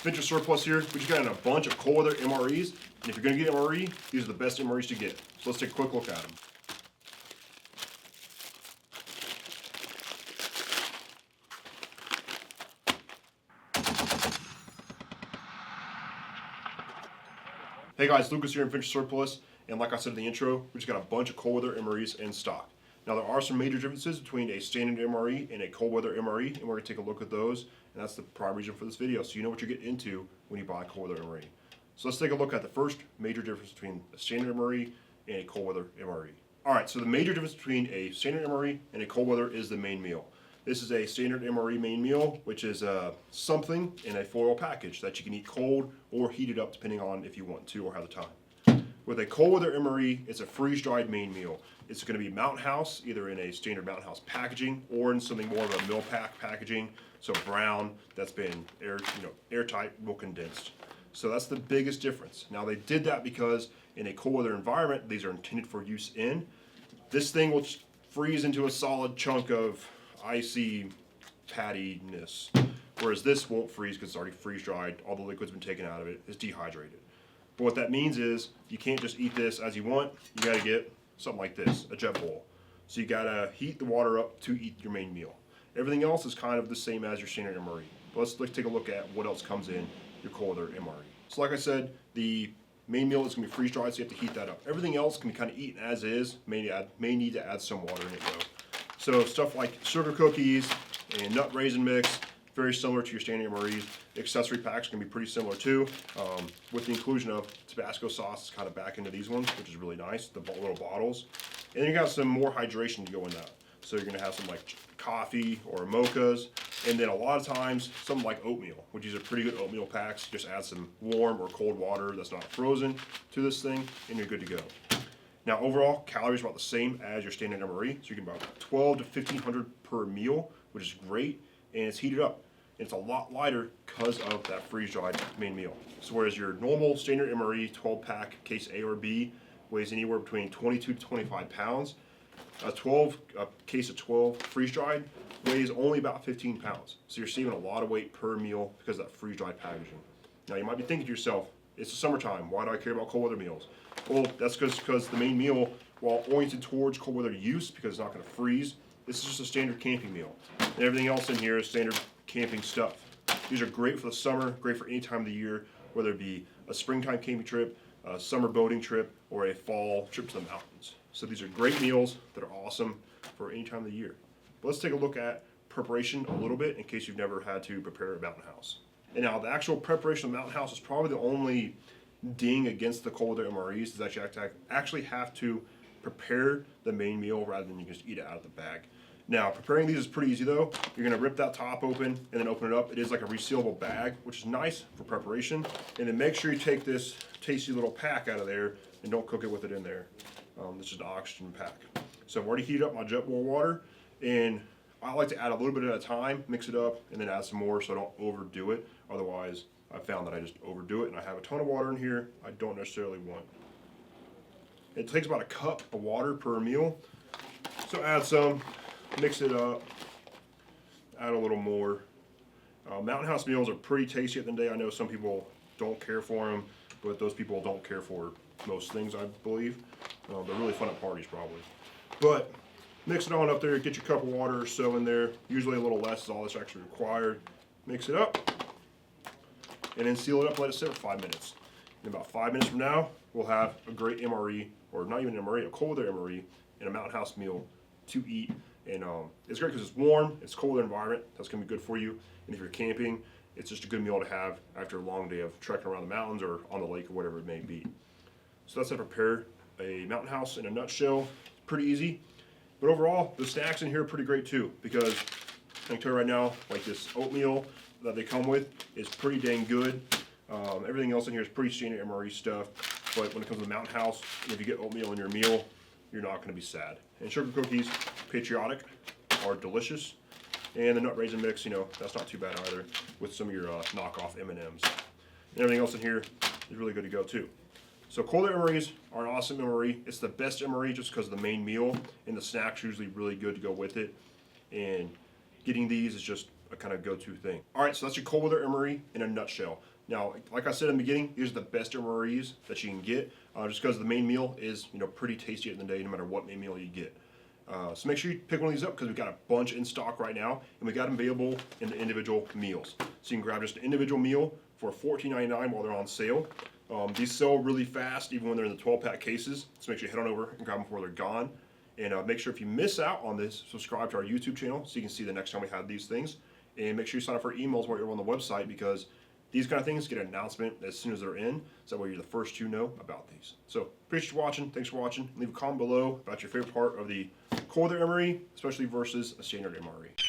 Venture surplus here. We just got in a bunch of cold weather MREs. And if you're going to get MRE, these are the best MREs to get. So let's take a quick look at them. Hey guys, Lucas here in Venture Surplus, and like I said in the intro, we just got a bunch of cold weather MREs in stock. Now there are some major differences between a standard MRE and a cold weather MRE, and we're going to take a look at those, and that's the prime reason for this video, so you know what you're getting into when you buy a cold weather MRE. So let's take a look at the first major difference between a standard MRE and a cold weather MRE. Alright, so the major difference between a standard MRE and a cold weather is the main meal. This is a standard MRE main meal, which is something in a foil package that you can eat cold or heat it up depending on if you want to or have the time. With a cold weather MRE, it's a freeze-dried main meal. It's going to be Mountain House, either in a standard Mountain House packaging or in something more of a mill pack packaging, so brown, that's been airtight, well condensed. So that's the biggest difference. Now they did that because in a cold weather environment, these are intended for use in. This thing will freeze into a solid chunk of icy pattiness, whereas this won't freeze because it's already freeze dried. All the liquid's been taken out of it. It's dehydrated. But what that means is you can't just eat this as you want. You got to get something like this, a jet bowl. So you got to heat the water up to eat your main meal. Everything else is kind of the same as your standard MRE. But let's take a look at what else comes in your cold weather MRE. So like I said, the main meal is going to be freeze dried, so you have to heat that up. Everything else can be kind of eaten as is. May need to add some water in it though. So stuff like sugar cookies and nut raisin mix, very similar to your standard MREs. Accessory packs can be pretty similar too, with the inclusion of Tabasco sauce kind of back into these ones, which is really nice, the little bottles. And then you got some more hydration to go in that. So you're gonna have some like coffee or mochas, and then a lot of times something like oatmeal, which these are pretty good oatmeal packs. Just add some warm or cold water that's not frozen to this thing, and you're good to go. Now overall, calories are about the same as your standard MRE, so you can about 12 to 1500 per meal, which is great, and it's heated up. And it's a lot lighter because of that freeze-dried main meal. So whereas your normal standard MRE 12-pack case A or B weighs anywhere between 22 to 25 pounds, a case of 12 freeze-dried weighs only about 15 pounds. So you're saving a lot of weight per meal because of that freeze-dried packaging. Now you might be thinking to yourself, it's the summertime, why do I care about cold weather meals? Well, that's because the main meal, while oriented towards cold weather use because it's not going to freeze, this is just a standard camping meal. And everything else in here is standard camping stuff. These are great for the summer, great for any time of the year, whether it be a springtime camping trip, a summer boating trip, or a fall trip to the mountains. So these are great meals that are awesome for any time of the year. But let's take a look at preparation a little bit in case you've never had to prepare a Mountain House. And now the actual preparation of Mountain House is probably the only ding against the cold weather MREs is that you actually have to prepare the main meal rather than you just eat it out of the bag. Now, preparing these is pretty easy though. You're gonna rip that top open and then open it up. It is like a resealable bag, which is nice for preparation. And then make sure you take this tasty little pack out of there and don't cook it with it in there. This is an oxygen pack. So I've already heated up my jet boil water, and I like to add a little bit at a time, mix it up, and then add some more so I don't overdo it. Otherwise, I found that I just overdo it and I have a ton of water in here I don't necessarily want. It takes about a cup of water per meal. So add some, mix it up, add a little more. Mountain House meals are pretty tasty at the end of the day. I know some people don't care for them, but those people don't care for most things, I believe. They're really fun at parties probably. But mix it on up there, get your cup of water or so in there. Usually a little less is all that's actually required. Mix it up, and then seal it up, let it sit for 5 minutes. In about 5 minutes from now, we'll have a great MRE, or not even an MRE, a cold weather MRE, and a Mountain House meal to eat. And it's great because it's warm, it's cold weather environment, that's gonna be good for you. And if you're camping, it's just a good meal to have after a long day of trekking around the mountains or on the lake or whatever it may be. So that's how to prepare a Mountain House in a nutshell. Pretty easy. But overall, the snacks in here are pretty great too, because I can tell you right now, like this oatmeal that they come with is pretty dang good. Everything else in here is pretty standard MRE stuff, but when it comes to the Mountain House, if you get oatmeal in your meal, you're not going to be sad. And sugar cookies, patriotic, are delicious. And the nut raisin mix, that's not too bad either, with some of your knockoff M&Ms. And everything else in here is really good to go too. So cold weather MREs are an awesome MRE. It's the best MRE just because of the main meal, and the snacks are usually really good to go with it. And getting these is just a kind of go-to thing. All right, so that's your cold weather MRE in a nutshell. Now, like I said in the beginning, these are the best MREs that you can get, just because the main meal is pretty tasty at the end of the day, no matter what main meal you get. So make sure you pick one of these up because we've got a bunch in stock right now, and we got them available in the individual meals. So you can grab just an individual meal for $14.99 while they're on sale. These sell really fast, even when they're in the 12-pack cases. So make sure you head on over and grab them before they're gone. And make sure if you miss out on this, subscribe to our YouTube channel so you can see the next time we have these things. And make sure you sign up for emails while you're on the website, because these kind of things get an announcement as soon as they're in, so that way you're the first to know about these. So appreciate you watching. Thanks for watching. Leave a comment below about your favorite part of the cold weather MRE, especially versus a standard MRE.